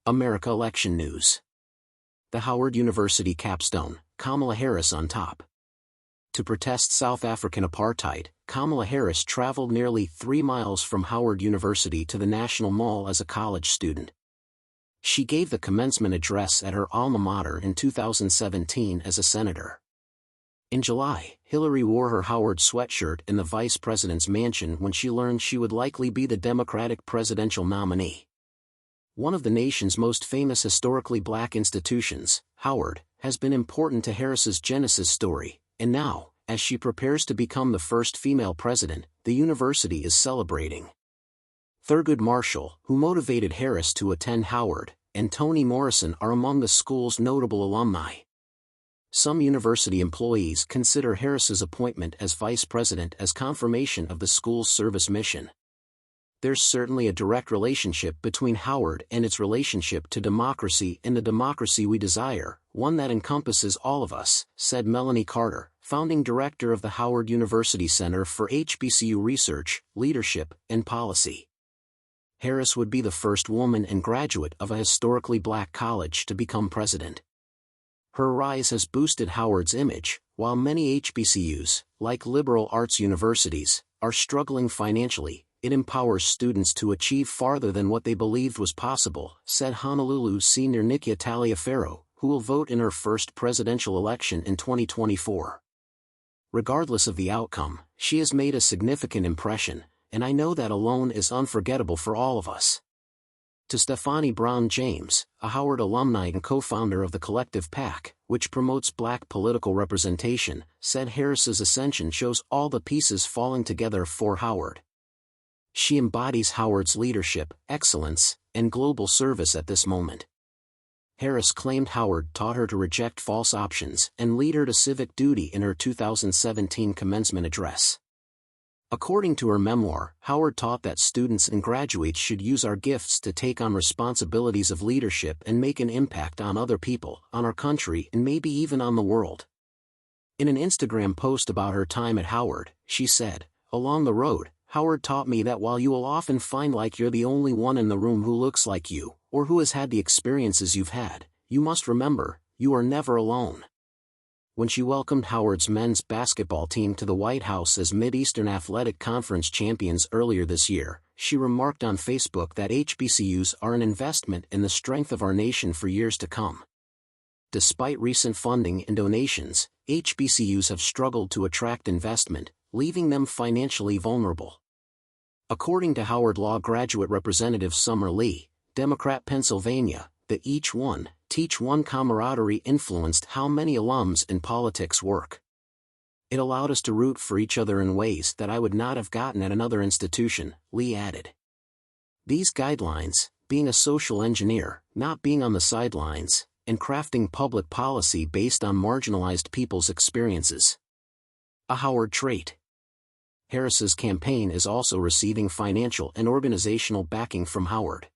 America election news. The Howard University capstone, Kamala Harris on top. To protest South African apartheid, Kamala Harris traveled nearly 3 miles from Howard University to the National Mall as a college student. She gave the commencement address at her alma mater in 2017 as a senator. In July, Hillary wore her Howard sweatshirt in the vice president's mansion when she learned she would likely be the Democratic presidential nominee. One of the nation's most famous historically black institutions, Howard, has been important to Harris's genesis story, and now, as she prepares to become the first female president, the university is celebrating. Thurgood Marshall, who motivated Harris to attend Howard, and Toni Morrison are among the school's notable alumni. Some university employees consider Harris's appointment as vice president as confirmation of the school's service mission. There's certainly a direct relationship between Howard and its relationship to democracy and the democracy we desire, one that encompasses all of us, said Melanie Carter, founding director of the Howard University Center for HBCU Research, Leadership, and Policy. Harris would be the first woman and graduate of a historically black college to become president. Her rise has boosted Howard's image, while many HBCUs, like liberal arts universities, are struggling financially. It empowers students to achieve farther than what they believed was possible, said Honolulu senior Nikia Taliaferro, who will vote in her first presidential election in 2024. Regardless of the outcome, she has made a significant impression, and I know that alone is unforgettable for all of us. To Stephanie Brown James, a Howard alumni and co-founder of the Collective PAC, which promotes black political representation, said Harris's ascension shows all the pieces falling together for Howard. She embodies Howard's leadership, excellence, and global service at this moment. Harris claimed Howard taught her to reject false options and lead her to civic duty in her 2017 commencement address. According to her memoir, Howard taught that students and graduates should use our gifts to take on responsibilities of leadership and make an impact on other people, on our country, and maybe even on the world. In an Instagram post about her time at Howard, she said, "Along the road, Howard taught me that while you will often find like you're the only one in the room who looks like you, or who has had the experiences you've had, you must remember, you are never alone." When she welcomed Howard's men's basketball team to the White House as Mid-Eastern Athletic Conference champions earlier this year, she remarked on Facebook that HBCUs are an investment in the strength of our nation for years to come. Despite recent funding and donations, HBCUs have struggled to attract investment, leaving them financially vulnerable. According to Howard Law graduate Representative Summer Lee, Democrat Pennsylvania, the Each One, Teach One camaraderie influenced how many alums in politics work. It allowed us to root for each other in ways that I would not have gotten at another institution, Lee added. These guidelines, being a social engineer, not being on the sidelines, and crafting public policy based on marginalized people's experiences. A Howard trait. Harris's campaign is also receiving financial and organizational backing from Howard.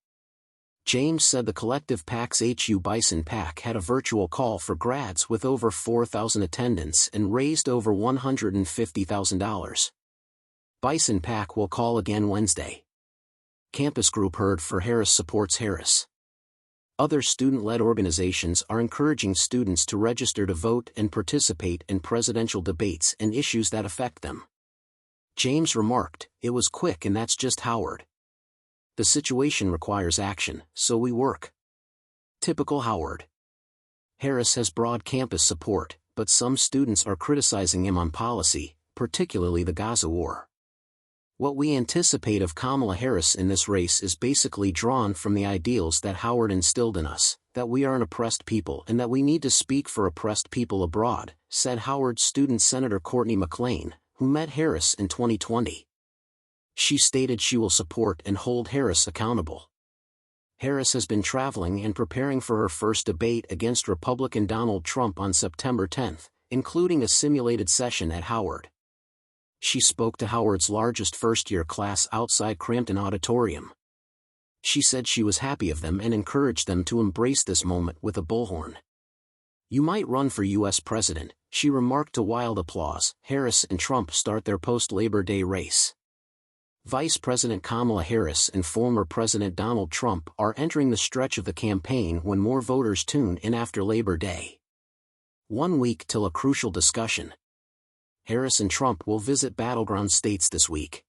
James said the Collective PAC's HU Bison PAC had a virtual call for grads with over 4,000 attendants and raised over $150,000. Bison PAC will call again Wednesday. Campus Group Heard for Harris supports Harris. Other student-led organizations are encouraging students to register to vote and participate in presidential debates and issues that affect them. James remarked, "It was quick and that's just Howard. The situation requires action, so we work." Typical Howard. Harris has broad campus support, but some students are criticizing him on policy, particularly the Gaza war. What we anticipate of Kamala Harris in this race is basically drawn from the ideals that Howard instilled in us, that we are an oppressed people and that we need to speak for oppressed people abroad, said Howard student Senator Courtney McLean, who met Harris in 2020. She stated she will support and hold Harris accountable. Harris has been traveling and preparing for her first debate against Republican Donald Trump on September 10, including a simulated session at Howard. She spoke to Howard's largest first-year class outside Crampton Auditorium. She said she was happy of them and encouraged them to embrace this moment with a bullhorn. "You might run for U.S. president," she remarked to wild applause. Harris and Trump start their post-Labor Day race. Vice President Kamala Harris and former President Donald Trump are entering the stretch of the campaign when more voters tune in after Labor Day. 1 week till a crucial discussion. Harris and Trump will visit battleground states this week.